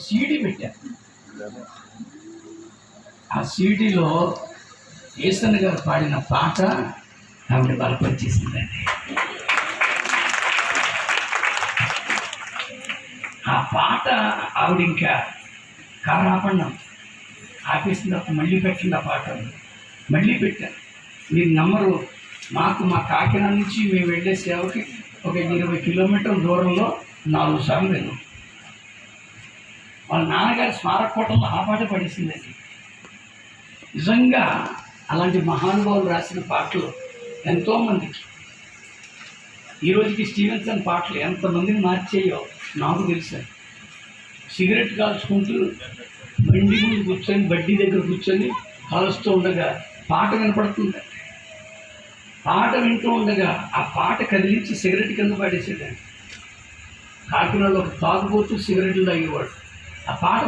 CD పెట్టారు. ఆ సీడీలో యేసన్న గారు పాడిన పాట ఆవిడ బలపరిచేసిందండి. ఆ పాట ఆవిడ ఇంకా కారాపండం ఆపేసిన తర్వాత మళ్ళీ పెట్టండి. ఆ పాట మళ్ళీ పెట్టాను. మీరు నమ్మరు, మా కాకినాడ నుంచి మేము వెళ్ళే సేవకి ఒక 20 కిలోమీటర్ల దూరంలో 4 సార్లు వెళ్ళాం. వాళ్ళ నాన్నగారి స్మారకోటంలో ఆ పాట పడేసిందండి. నిజంగా అలాంటి మహానుభావులు రాసిన పాటలు ఎంతోమందికి ఈరోజుకి స్టీవెన్సన్ పాటలు ఎంతమందిని మార్చేయో నాకు తెలుసు. సిగరెట్ కాల్చుకుంటూ బండి ముందు కూర్చొని బడ్డీ దగ్గర కూర్చొని కాలుస్తూ ఉండగా పాట వినపడుతుంది. పాట వింటూ ఉండగా ఆ పాట కదిలించి సిగరెట్ కింద పడేసేదండి. కాకినాడలో తాగుబోతూ సిగరెట్లు తాగేవాడు. ఆ పాట